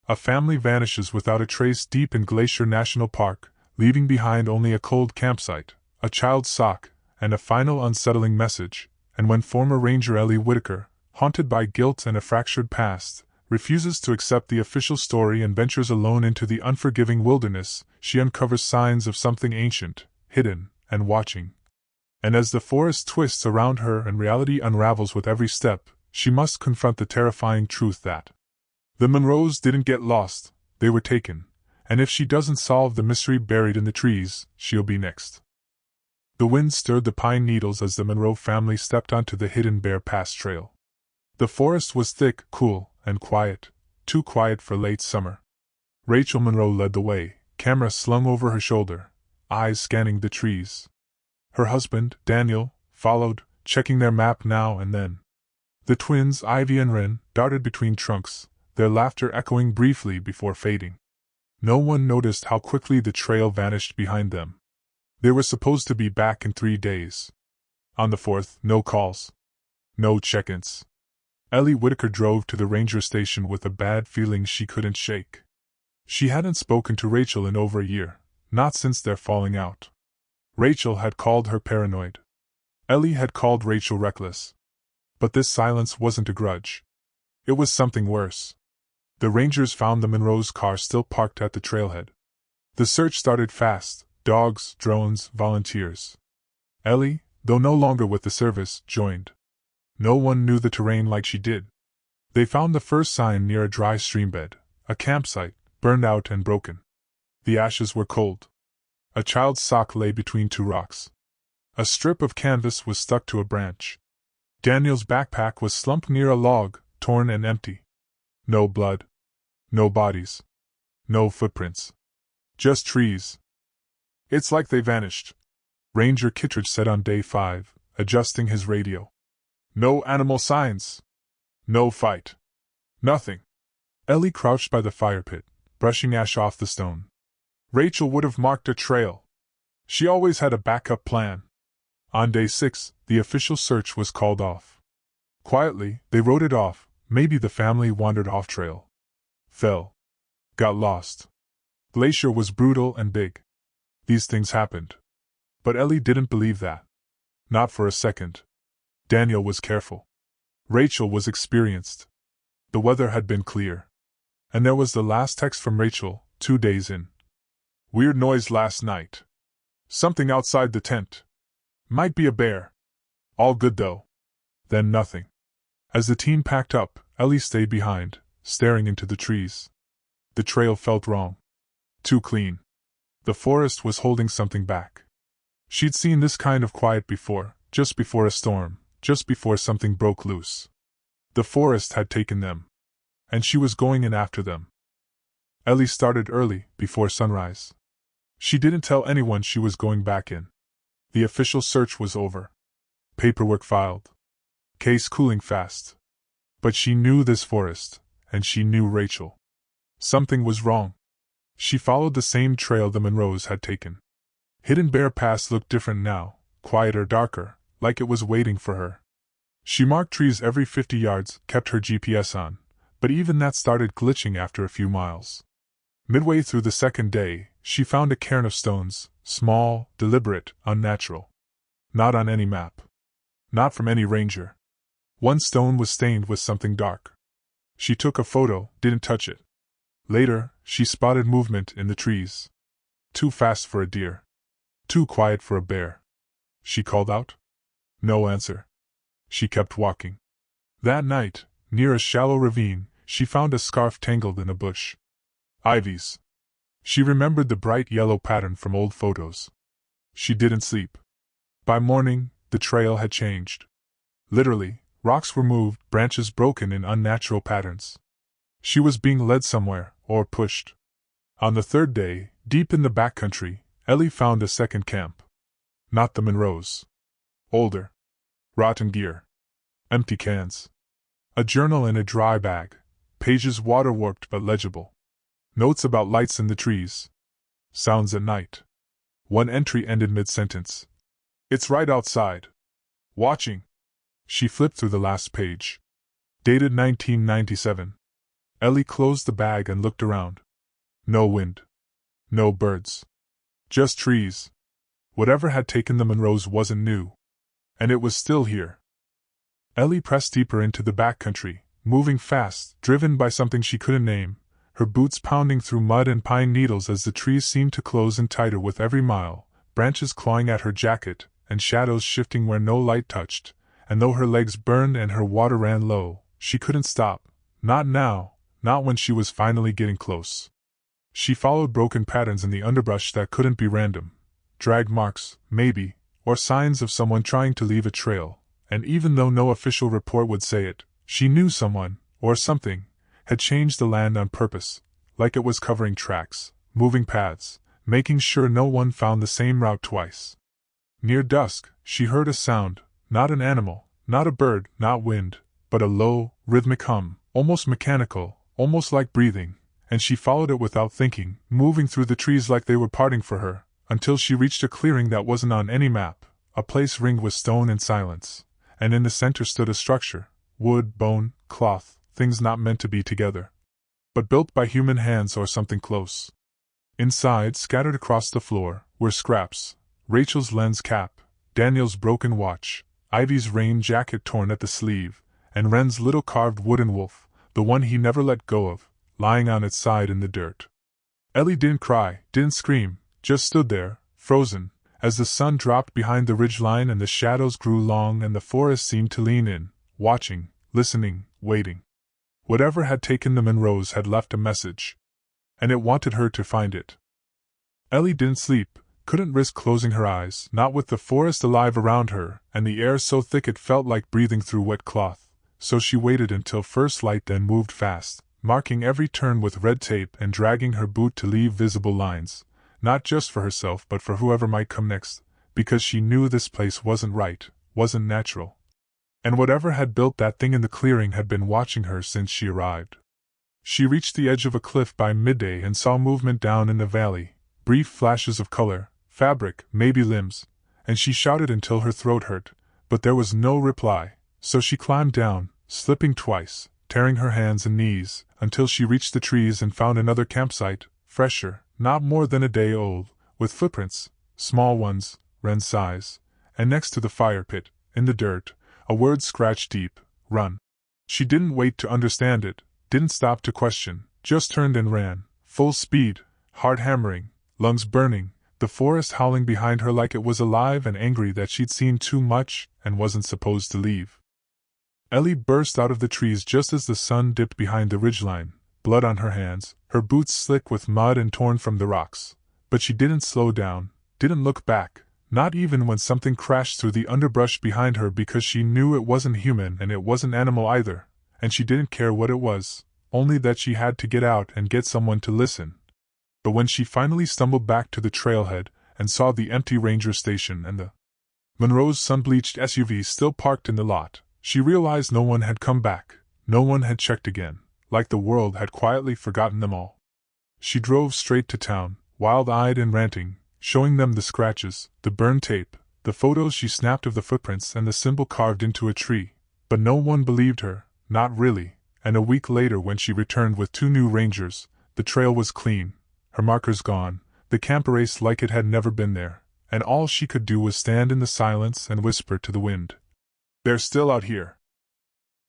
A family vanishes without a trace deep in Glacier National Park, leaving behind only a cold campsite, a child's sock, and a final unsettling message. And when former Ranger Ellie Whitaker, haunted by guilt and a fractured past, refuses to accept the official story and ventures alone into the unforgiving wilderness, she uncovers signs of something ancient, hidden, and watching. And as the forest twists around her and reality unravels with every step, she must confront the terrifying truth that the Monroes didn't get lost, they were taken, and if she doesn't solve the mystery buried in the trees, she'll be next. The wind stirred the pine needles as the Monroe family stepped onto the Hidden Bear Pass trail. The forest was thick, cool, and quiet, too quiet for late summer. Rachel Monroe led the way, camera slung over her shoulder, eyes scanning the trees. Her husband, Daniel, followed, checking their map now and then. The twins, Ivy and Wren, darted between trunks, their laughter echoing briefly before fading. No one noticed how quickly the trail vanished behind them. They were supposed to be back in 3 days. On the 4th, no calls. No check-ins. Ellie Whitaker drove to the ranger station with a bad feeling she couldn't shake. She hadn't spoken to Rachel in over a year, not since their falling out. Rachel had called her paranoid. Ellie had called Rachel reckless. But this silence wasn't a grudge. It was something worse. The Rangers found the Monroes' car still parked at the trailhead. The search started fast, dogs, drones, volunteers. Ellie, though no longer with the service, joined. No one knew the terrain like she did. They found the first sign near a dry streambed, a campsite, burned out and broken. The ashes were cold. A child's sock lay between 2 rocks. A strip of canvas was stuck to a branch. Daniel's backpack was slumped near a log, torn and empty. No blood. No bodies. No footprints. Just trees. "It's like they vanished," Ranger Kittredge said on day 5, adjusting his radio. "No animal signs. No fight. Nothing." Ellie crouched by the fire pit, brushing ash off the stone. Rachel would have marked a trail. She always had a backup plan. On day 6, the official search was called off. Quietly, they wrote it off. Maybe the family wandered off trail. Fell. Got lost. Glacier was brutal and big. These things happened. But Ellie didn't believe that. Not for a second. Daniel was careful. Rachel was experienced. The weather had been clear. And there was the last text from Rachel, 2 days in. "Weird noise last night. Something outside the tent. Might be a bear. All good though." Then nothing. As the team packed up, Ellie stayed behind, staring into the trees. The trail felt wrong. Too clean. The forest was holding something back. She'd seen this kind of quiet before, just before a storm, just before something broke loose. The forest had taken them. And she was going in after them. Ellie started early, before sunrise. She didn't tell anyone she was going back in. The official search was over. Paperwork filed. Case cooling fast. But she knew this forest, and she knew Rachel. Something was wrong. She followed the same trail the Monroes had taken. Hidden Bear Pass looked different now, quieter, darker, like it was waiting for her. She marked trees every 50 yards, kept her GPS on, but even that started glitching after a few miles. Midway through the 2nd day, she found a cairn of stones, small, deliberate, unnatural. Not on any map. Not from any ranger. One stone was stained with something dark. She took a photo, didn't touch it. Later, she spotted movement in the trees. Too fast for a deer. Too quiet for a bear. She called out. No answer. She kept walking. That night, near a shallow ravine, she found a scarf tangled in a bush. Ivy's. She remembered the bright yellow pattern from old photos. She didn't sleep. By morning, the trail had changed. Literally, rocks were moved, branches broken in unnatural patterns. She was being led somewhere, or pushed. On the 3rd day, deep in the backcountry, Ellie found a second camp. Not the Monroes. Older. Rotten gear. Empty cans. A journal in a dry bag, pages water-warped but legible. Notes about lights in the trees. Sounds at night. One entry ended mid-sentence. It's right outside. Watching. She flipped through the last page. Dated 1997. Ellie closed the bag and looked around. No wind. No birds. Just trees. Whatever had taken the Monroes wasn't new. And it was still here. Ellie pressed deeper into the backcountry, moving fast, driven by something she couldn't name, her boots pounding through mud and pine needles as the trees seemed to close in tighter with every mile, branches clawing at her jacket, and shadows shifting where no light touched, and though her legs burned and her water ran low, she couldn't stop. Not now, not when she was finally getting close. She followed broken patterns in the underbrush that couldn't be random. Drag marks, maybe, or signs of someone trying to leave a trail, and even though no official report would say it, she knew someone, or something, had changed the land on purpose, like it was covering tracks, moving paths, making sure no one found the same route twice. Near dusk, she heard a sound, not an animal, not a bird, not wind, but a low, rhythmic hum, almost mechanical, almost like breathing, and she followed it without thinking, moving through the trees like they were parting for her, until she reached a clearing that wasn't on any map, a place ringed with stone and silence, and in the center stood a structure, wood, bone, cloth, things not meant to be together, but built by human hands or something close. Inside, scattered across the floor, were scraps, Rachel's lens cap, Daniel's broken watch, Ivy's rain jacket torn at the sleeve, and Wren's little carved wooden wolf, the one he never let go of, lying on its side in the dirt. Ellie didn't cry, didn't scream, just stood there, frozen, as the sun dropped behind the ridgeline and the shadows grew long and the forest seemed to lean in, watching, listening, waiting. Whatever had taken the Monroes had left a message, and it wanted her to find it. Ellie didn't sleep, couldn't risk closing her eyes, not with the forest alive around her, and the air so thick it felt like breathing through wet cloth, so she waited until first light, then moved fast, marking every turn with red tape and dragging her boot to leave visible lines, not just for herself but for whoever might come next, because she knew this place wasn't right, wasn't natural. And whatever had built that thing in the clearing had been watching her since she arrived. She reached the edge of a cliff by midday and saw movement down in the valley, brief flashes of color, fabric, maybe limbs, and she shouted until her throat hurt, but there was no reply, so she climbed down, slipping twice, tearing her hands and knees, until she reached the trees and found another campsite, fresher, not more than a day old, with footprints, small ones, Wren's size, and next to the fire pit, in the dirt, a word scratched deep, run. She didn't wait to understand it, didn't stop to question, just turned and ran, full speed, heart hammering, lungs burning, the forest howling behind her like it was alive and angry that she'd seen too much and wasn't supposed to leave. Ellie burst out of the trees just as the sun dipped behind the ridgeline, blood on her hands, her boots slick with mud and torn from the rocks. But she didn't slow down, didn't look back, not even when something crashed through the underbrush behind her, because she knew it wasn't human and it wasn't animal either, and she didn't care what it was, only that she had to get out and get someone to listen. But when she finally stumbled back to the trailhead and saw the empty ranger station and the Monroe's sun-bleached SUV still parked in the lot, she realized no one had come back, no one had checked again, like the world had quietly forgotten them all. She drove straight to town, wild-eyed and ranting, showing them the scratches, the burned tape, the photos she snapped of the footprints and the symbol carved into a tree. But no one believed her, not really, and a week later when she returned with 2 new rangers, the trail was clean, her markers gone, the camp erased like it had never been there, and all she could do was stand in the silence and whisper to the wind. "They're still out here."